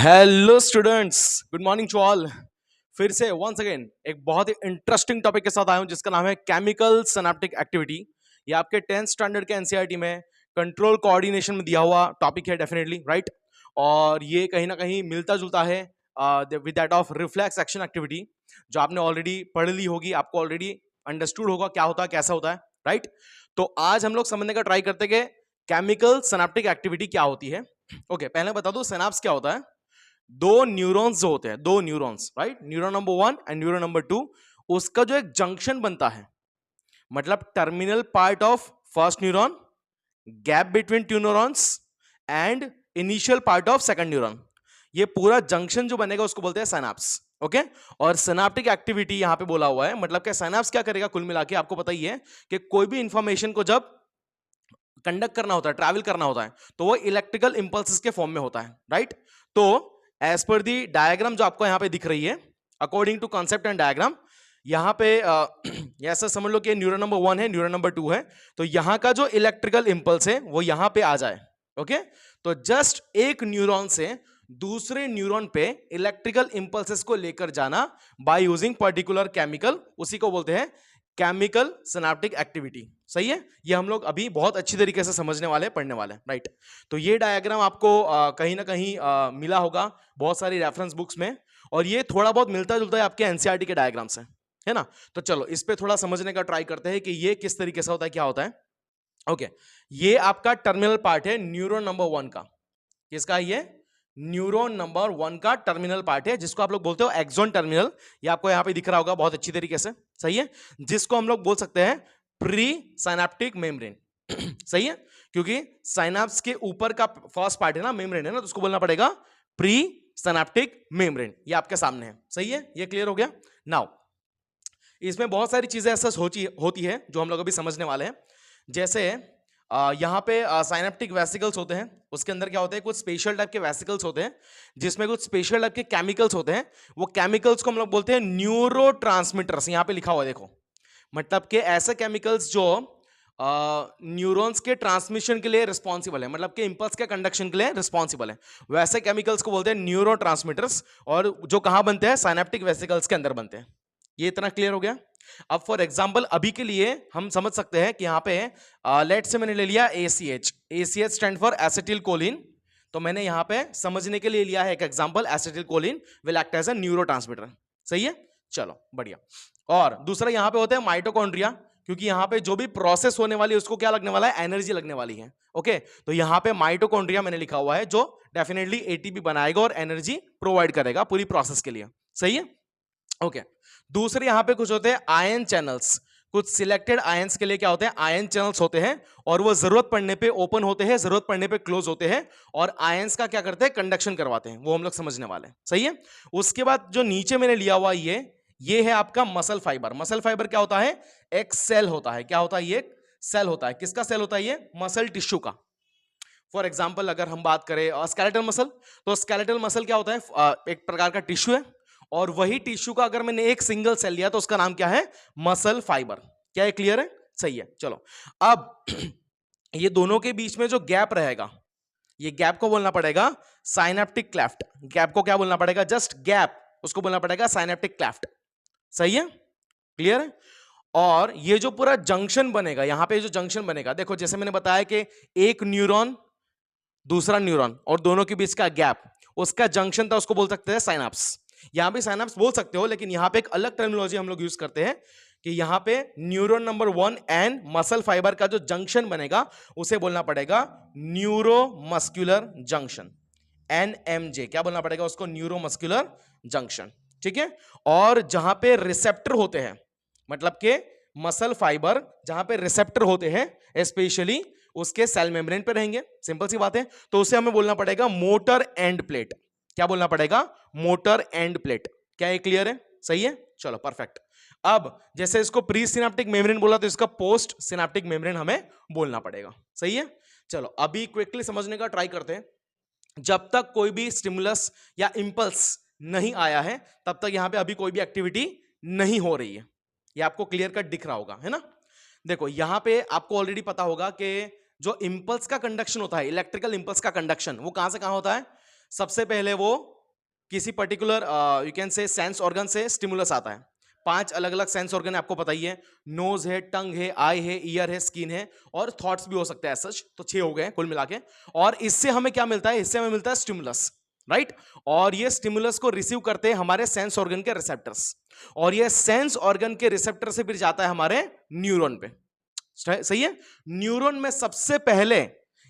Hello students, good morning to all. फिर से once again एक बहुत ही इंटरेस्टिंग टॉपिक के साथ आया हूं जिसका नाम है केमिकल सिनेप्टिक एक्टिविटी। ये आपके 10th स्टैंडर्ड के एनसीईआरटी में कंट्रोल कोऑर्डिनेशन में दिया हुआ टॉपिक है, डेफिनेटली राइट। और ये कहीं ना कहीं मिलता जुलता है with that of reflex action activity, जो आपने ऑलरेडी पढ़ ली होगी, आपको ऑलरेडी अंडरस्टूड होगा क्या होता है, कैसा होता है, राइट। तो आज हम लोग समझने का ट्राई करते हैं कि केमिकल सिनेप्टिक एक्टिविटी क्या होती है। ओके, पहले बता दो सिनेप्स क्या होता है। दो न्यूरॉन्स जो होते हैं, दो neurons, right, neuron number 1 and neuron number 2, उसका जो एक जंक्शन बनता है, मतलब terminal part of first neuron, gap between two neurons and initial part of second neuron, ये पूरा जंक्शन जो बनेगा उसको बोलते हैं सिनेप्स। ओके, और सिनेप्टिक एक्टिविटी यहां पे बोला हुआ है, मतलब कि सिनेप्स क्या करेगा, कुल मिला के आपको पता ही है कि कोई भी इंफॉर्मेशन को जब कंडक्ट करना होता है, ट्रैवल करना होता है, तो वो इलेक्ट्रिकल इंपल्सेस के फॉर्म में होता है, राइट। तो एज पर दी डायग्राम जो आपको यहां पे दिख रही है, according to concept and diagram, यहां पे ऐसा समझ लो कि न्यूरॉन नंबर 1 है, न्यूरॉन नंबर 2 है, तो यहां का जो इलेक्ट्रिकल इंपल्स है वो यहां पे आ जाए। ओके, तो जस्ट एक न्यूरॉन से दूसरे न्यूरॉन पे इलेक्ट्रिकल इंपल्सेस को लेकर जाना बाय यूजिंग पर्टिकुलर केमिकल, उसी को बोलते हैं केमिकल सिनेप्टिक एक्टिविटी। सही है, ये हम लोग अभी बहुत अच्छी तरीके से समझने वाले, पढ़ने वाले, राइट। तो ये डायग्राम आपको कहीं ना कहीं मिला होगा बहुत सारी रेफरेंस बुक्स में, और ये थोड़ा बहुत मिलता जुलता है आपके एनसीईआरटी के डायग्राम से, है ना। तो चलो इस पे थोड़ा समझने का ट्राई करते हैं कि ये किस तरीके से होता है, क्या होता है। ओके, ये आपका टर्मिनल पार्ट है न्यूरॉन नंबर 1 का। किसका? ये न्यूरॉन नंबर 1 का टर्मिनल पार्ट है, जिसको आप लोग बोलते हो एक्सॉन टर्मिनल। ये आपको यहां पे दिख रहा होगा बहुत अच्छी तरीके से, सही है, जिसको हम लोग बोल सकते हैं प्री साइनेप्टिक मेम्ब्रेन। सही है, क्योंकि साइनाप्स के ऊपर का फर्स्ट पार्ट है ना, मेम्ब्रेन है ना, तो उसको बोलना पड़ेगा प्री साइनेप्टिक मेम्ब्रेन। ये आपके सामने है, सही है, ये क्लियर हो गया। नाउ इसमें बहुत सारी चीजें ऐसा होती है जो हम लोग अभी समझने वाले हैं। जैसे यहाँ पे साइनेप्टिक वेसिकल्स होते हैं, उसके अंदर क्या होते हैं, कुछ स्पेशल टाइप के वेसिकल्स होते हैं जिसमें कुछ स्पेशल टाइप के केमिकल्स होते हैं। वो केमिकल्स को हम लोग बोलते हैं न्यूरोट्रांसमीटर्स। यहाँ पे लिखा हुआ है देखो, मतलब कि ऐसे केमिकल्स जो न्यूरॉन्स के ट्रांसमिशन के लिए रिस्पॉन्सिबल है, मतलब कि इंपल्स के कंडक्शन के लिए रिस्पॉन्सिबल है, वैसे केमिकल्स को बोलते हैं न्यूरोट्रांसमीटर्स, और जो कहाँ बनते हैं, साइनेप्टिक वेसिकल्स के अंदर बनते हैं। ये इतना क्लियर हो गया। अब फॉर एग्जांपल अभी के लिए हम समझ सकते हैं कि यहाँ पे लेट से मैंने ले लिया ACH। ACH stand for acetylcholine, तो मैंने यहाँ पे समझने के लिए लिया है एक example, acetylcholine will act as a neurotransmitter. सही है, चलो बढ़िया। और दूसरा यहाँ पे होते हैं माइटोकॉन्ड्रिया, क्योंकि यहाँ पे जो भी प्रोसेस होने वाली है उसको क्या लगने वाला है, एनर्जी लगने वाली है। ओके, तो यहाँ पे माइटोकॉन्ड्रिया मैंने लिखा हुआ है, जो डेफिनेटली ATP बनाएगा और एनर्जी प्रोवाइड करेगा पूरी प्रोसेस के लिए। सही है, ओके। दूसरे यहां पे कुछ होते हैं आयन चैनल्स, कुछ सिलेक्टेड आयंस के लिए क्या होते हैं, आयन चैनल्स होते हैं, और वो जरूरत पड़ने पे ओपन होते हैं, जरूरत पड़ने पे क्लोज होते हैं, और आयंस का क्या करते हैं, कंडक्शन करवाते हैं, वो हम लोग समझने वाले हैं। सही है, उसके बाद जो नीचे मैंने लिया हुआ ये है आपका मसल फाइबर। मसल फाइबर क्या होता है, एक सेल होता है। क्या होता है, ये सेल होता है। किसका सेल होता है, ये मसल टिश्यू का। फॉर एग्जाम्पल अगर हम बात करें स्केलेटल मसल, तो स्केलेटल मसल क्या होता है, एक प्रकार का टिश्यू है, और वही टिश्यू का अगर मैंने एक सिंगल सेल लिया तो उसका नाम क्या है, मसल फाइबर। क्या ये क्लियर है? सही है, चलो अब ये दोनों के बीच में जो गैप रहेगा, ये गैप को बोलना पड़ेगा साइनेप्टिक क्लेफ्ट। गैप को क्या बोलना पड़ेगा, जस्ट गैप, उसको बोलना पड़ेगा साइनेप्टिक क्लेफ्ट। सही है, क्लियर है। और ये जो पूरा जंक्शन बनेगा, यहां पे जो जंक्शन बनेगा, देखो जैसे मैंने बताया कि एक न्यूरॉन, दूसरा न्यूरॉन, और दोनों के बीच का गैप, उसका जंक्शन था, उसको बोल सकते हैं साइनाप्स। यहां पे साइनाप्स बोल सकते हो, लेकिन यहां पे एक अलग टर्मिनोलॉजी हम लोग यूज करते हैं कि यहां पे neuron number 1 and muscle fibre का जो जंक्शन बनेगा उसे बोलना पड़ेगा न्यूरोमस्कुलर जंक्शन, NMJ। क्या बोलना पड़ेगा उसको, न्यूरोमस्कुलर जंक्शन। ठीक है, और जहां पे रिसेप्टर होते हैं, मतलब के मसल फाइबर जहां पे रिसेप्टर होते हैं स्पेशली उसके सेल मेम्ब्रेन पे रहेंगे, सिंपल सी बात है, तो उसे हमें बोलना पड़ेगा मोटर एंड प्लेट। क्या बोलना पड़ेगा, मोटर एंड प्लेट। क्या ये क्लियर है? सही है, चलो परफेक्ट। अब जैसे इसको प्री सिनेप्टिक मेम्ब्रेन बोला, तो इसका पोस्ट सिनेप्टिक मेम्ब्रेन हमें बोलना पड़ेगा। सही है, चलो अभी क्विकली समझने का ट्राई करते हैं। जब तक कोई भी स्टिमुलस या इंपल्स नहीं आया है तब तक यहां पे अभी कोई भी एक्टिविटी नहीं हो रही है। ये आपको क्लियर कट दिख रहा होगा, है ना। देखो यहां पे आपको ऑलरेडी पता होगा कि जो इंपल्स का कंडक्शन होता है, इलेक्ट्रिकल इंपल्स का कंडक्शन, वो कहां से कहां होता है, सबसे पहले वो किसी particular you can say sense organ से स्टिमुलस आता है। 5 अलग अलग सेंस ऑर्गन आपको पता ही है, नोज है, टंग है, आई है, ईयर है, स्किन है, और थॉट्स भी हो सकते हैं सच। तो 6 हो गए कुल मिला के। और इससे हमें क्या मिलता है? इससे हमें मिलता है स्टिमुलस, राइट। और ये स्टिमुलस को रिसीव करते हैं हमारे सेंस ऑर्गन के रिसेप्टर्स, और ये सेंस ऑर्गन के रिसेप्टर से फिर जाता है हमारे न्यूरॉन पे। सही है। न्यूरॉन में सबसे पहले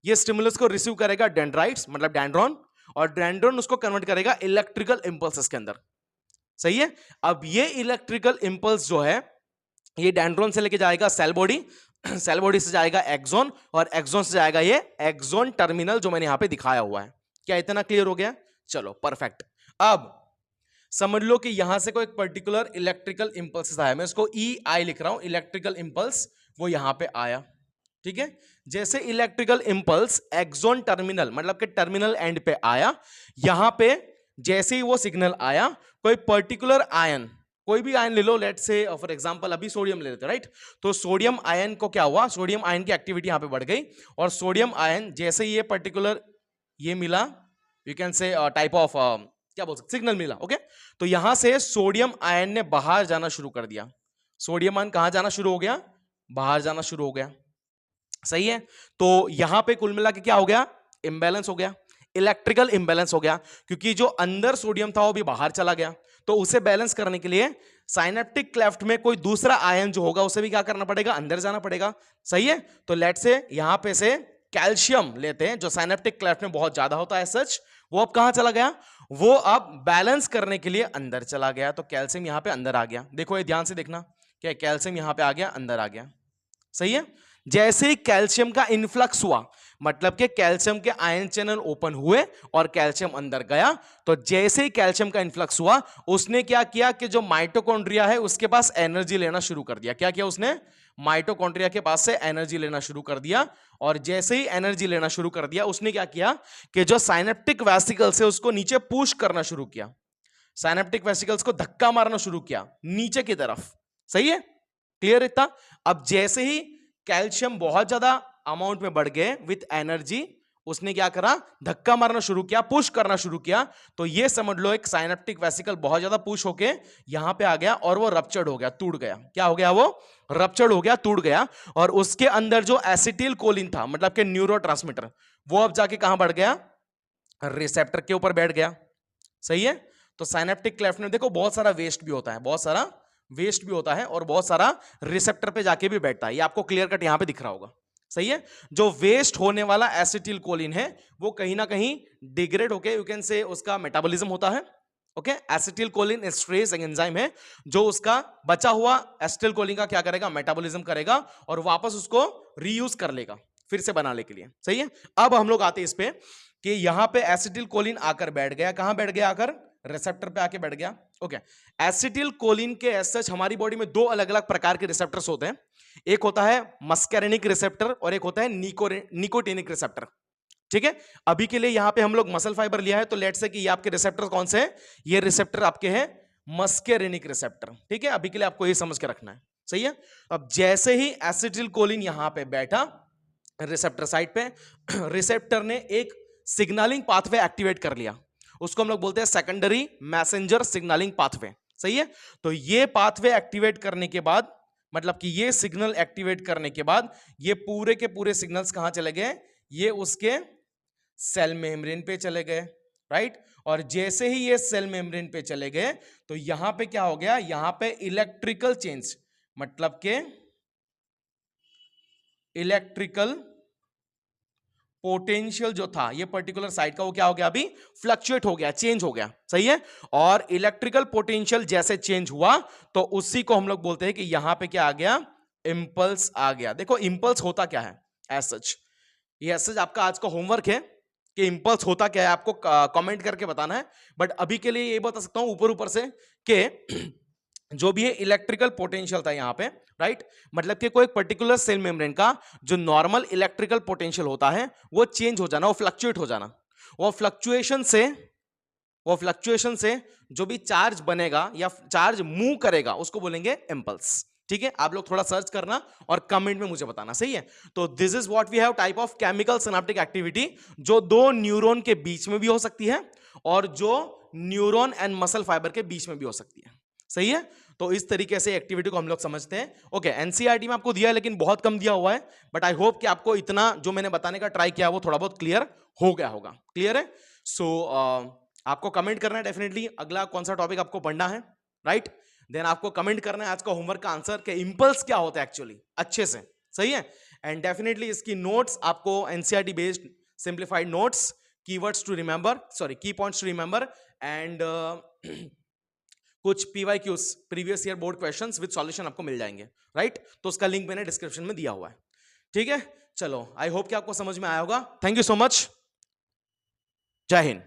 ये स्टिमुलस को रिसीव करेगा डेंड्राइट्स, मतलब डेंड्रॉन, और डेंड्रॉन उसको कन्वर्ट करेगा इलेक्ट्रिकल इंपल्सेस के अंदर। सही है। अब ये इलेक्ट्रिकल इंपल्स जो है ये डेंड्रॉन से लेके जाएगा सेल बॉडी, सेल बॉडी से जाएगा एक्सॉन, और एक्सॉन से जाएगा ये एक्सॉन टर्मिनल जो मैंने यहां पे दिखाया हुआ है। क्या इतना क्लियर हो गया? चलो परफेक्ट। अब समझ लो कि यहां से कोई एक पर्टिकुलर इलेक्ट्रिकल इंपल्स आया, मैं इसको EI लिख रहा हूं, इलेक्ट्रिकल इंपल्स वो यहां पे आया। ठीक है। जैसे इलेक्ट्रिकल इंपल्स एक्सॉन टर्मिनल मतलब कि टर्मिनल एंड पे आया, यहां पे जैसे ही वो सिग्नल आया, कोई पर्टिकुलर आयन, कोई भी आयन ले लो, लेट्स से फॉर एग्जांपल अभी सोडियम ले लेते हैं, राइट। तो सोडियम आयन को क्या हुआ? सोडियम आयन की एक्टिविटी यहां पे बढ़ गई, और सोडियम आयन जैसे ये पर्टिकुलर ये मिला, you can say type of क्या बोल सकते, सिग्नल मिला। ओके। तो यहां से सोडियम आयन ने बाहर जाना शुरू कर दिया। सोडियम आयन कहां जाना शुरू हो गया? बाहर जाना शुरू हो गया। सही है। तो यहां पे कुल मिला के क्या हो गया? इंबैलेंस हो गया, इलेक्ट्रिकल इंबैलेंस हो गया, क्योंकि जो अंदर सोडियम था वो भी बाहर चला गया। तो उसे बैलेंस करने के लिए साइनेप्टिक क्लेफ्ट में कोई दूसरा आयन जो होगा उसे भी क्या करना पड़ेगा? अंदर जाना पड़ेगा। सही है। तो लेट्स से यहां पे से कैल्शियम लेते हैं जो साइनेप्टिक क्लेफ्ट में बहुत ज्यादा होता है सच, वो अब कहां चला गया? वो अब बैलेंस करने के लिए अंदर चला गया। तो कैल्शियम यहां पे अंदर आ गया। देखो ये ध्यान से देखना, क्या कैल्शियम यहां पे आ गया, अंदर आ गया। सही है। जैसे ही कैल्शियम का इन्फ्लक्स हुआ, मतलब कि कैल्शियम के आयन चैनल ओपन हुए और कैल्शियम अंदर गया, तो जैसे ही कैल्शियम का इन्फ्लक्स हुआ, उसने क्या किया कि जो माइटोकॉन्ड्रिया है उसके पास एनर्जी लेना शुरू कर दिया। क्या किया उसने? माइटोकॉन्ड्रिया के पास से एनर्जी लेना शुरू कर दिया, और जैसे ही एनर्जी लेना शुरू कर दिया, उसने क्या किया कि जो साइनेप्टिक वेसिकल्स है उसको नीचे पुश करना शुरू किया, साइनेप्टिक वेसिकल्स को धक्का मारना शुरू किया नीचे की तरफ। सही है। क्लियर इतना? अब जैसे ही कैल्शियम बहुत ज्यादा अमाउंट में बढ़ गए विथ एनर्जी, उसने क्या करा? धक्का मारना शुरू किया, पुश करना शुरू किया। तो ये समझ लो एक साइनेप्टिक वेसिकल बहुत ज्यादा पुश होके यहां पे आ गया, और वो रप्चर्ड हो गया, टूट गया। क्या हो गया? वो रप्चर्ड हो गया, टूट गया। और उसके अंदर जो एसिटिल कोलिन था, मतलब कि न्यूरोट्रांसमीटर, वो अब जाके कहां बढ़ गया? रिसेप्टर के ऊपर बैठ गया। सही है। तो साइनेप्टिक क्लेफ्ट में देखो बहुत सारा वेस्ट भी होता है, बहुत सारा वेस्ट भी होता है, और बहुत सारा रिसेप्टर पे जाके भी बैठता है। ये आपको क्लियर कट यहां पे दिख रहा होगा। सही है। जो वेस्ट होने वाला एसिटिल कोलिन है वो कहीं ना कहीं डिग्रेड होके, यू कैन से, उसका मेटाबॉलिज्म होता है। Okay. Acetylcholinesterase enzyme है जो उसका बचा हुआ एसिटिल कोलिन का क्या करेगा? मेटाबॉलिज्म करेगा, और वापस उसको रीयूज कर लेगा फिर से बनाने के लिए। सही है। अब हम लोग आते हैं इस पे कि यहां पे एसिटिल कोलिन आकर बैठ गया। कहां बैठ गया? आकर रिसेप्टर पे आके बैठ गया। ओके। एसिटिल कोलिन के एज सच हमारी बॉडी में दो अलग अलग प्रकार के रिसेप्टर्स होते हैं। एक होता है मस्कैरेनिक रिसेप्टर और एक होता है निकोटिनिक रिसेप्टर। ठीक है। अभी के लिए यहां पे हम लोग मसल फाइबर लिया है, तो लेट्स से कि ये आपके रिसेप्टर कौन से हैं? ये रिसेप्टर आपके हैं मस्कैरेनिक रिसेप्टर। ठीक है। अभी के लिए आपको ये समझ के रखना है। सही है। अब जैसे ही एसिटिल कोलिन यहां पे बैठा रिसेप्टर साइड पे, रिसेप्टर ने एक सिग्नलिंग पाथवे एक्टिवेट कर लिया, उसको हम लोग बोलते हैं सेकेंडरी मैसेंजर सिग्नलिंग पाथवे। सही है। तो ये पाथवे एक्टिवेट करने के बाद, मतलब कि ये सिग्नल एक्टिवेट करने के बाद, ये पूरे के पूरे सिग्नल्स कहां चले गए? ये उसके सेल मेम्ब्रेन पे चले गए, राइट। और जैसे ही ये सेल मेम्ब्रेन पे चले गए, तो यहां पे क्या हो गया? यहां पे इलेक्ट्रिकल चेंज, मतलब के इलेक्ट्रिकल पोटेंशियल जो था ये पर्टिकुलर साइड का, वो क्या हो गया? अभी फ्लक्चुएट हो गया, चेंज हो गया। सही है। और इलेक्ट्रिकल पोटेंशियल जैसे चेंज हुआ, तो उसी को हम लोग बोलते हैं कि यहां पे क्या आ गया? इंपल्स आ गया। देखो इंपल्स होता क्या है एज सच, ये एज सच आपका आज का होमवर्क है कि इंपल्स होता क्या है, आपको कमेंट करके बताना है। बट अभी के लिए ये बता सकता हूं ऊपर ऊपर से कि जो भी है इलेक्ट्रिकल पोटेंशियल था यहां पे, राइट। मतलब कि कोई पर्टिकुलर सेल मेम्ब्रेन का जो नॉर्मल इलेक्ट्रिकल पोटेंशियल होता है वो चेंज हो जाना, वो फ्लक्चुएट हो जाना। वो फ्लक्चुएशन से जो भी चार्ज बनेगा या चार्ज मूव करेगा उसको बोलेंगे इंपल्स। ठीक है, आप लोग थोड़ा सर्च करना और कमेंट में मुझे बताना, सही है। तो this is what we have type of chemical synaptic activity, जो दो न्यूरॉन के बीच में भी हो सकती है और जो न्यूरॉन एंड मसल फाइबर के बीच में भी हो सकती है, सही है। तो इस तरीके से एक्टिविटी को हम लोग समझते हैं। ओके, एनसीईआरटी में आपको दिया है लेकिन बहुत कम दिया हुआ है, बट आई होप कि आपको इतना जो मैंने बताने का ट्राई किया वो थोड़ा बहुत क्लियर हो गया होगा। क्लियर है? सो आपको कमेंट करना है डेफिनेटली अगला कौन सा टॉपिक आपको पढ़ना है, राइट। देन आपको कमेंट करना है आज का होमवर्क का आंसर के इंपल्स क्या होता है एक्चुअली, अच्छे से, सही है। एंड डेफिनेटली इसकी नोट्स आपको NCERT based simplified notes, keywords to remember, sorry key points to remember, and कुछ PYQs previous year board questions with solution आपको मिल जाएंगे, राइट। तो उसका लिंक मैंने डिस्क्रिप्शन में दिया हुआ है, ठीक है। चलो, आई होप कि आपको समझ में आया होगा। थैंक यू सो मच, जय हिंद।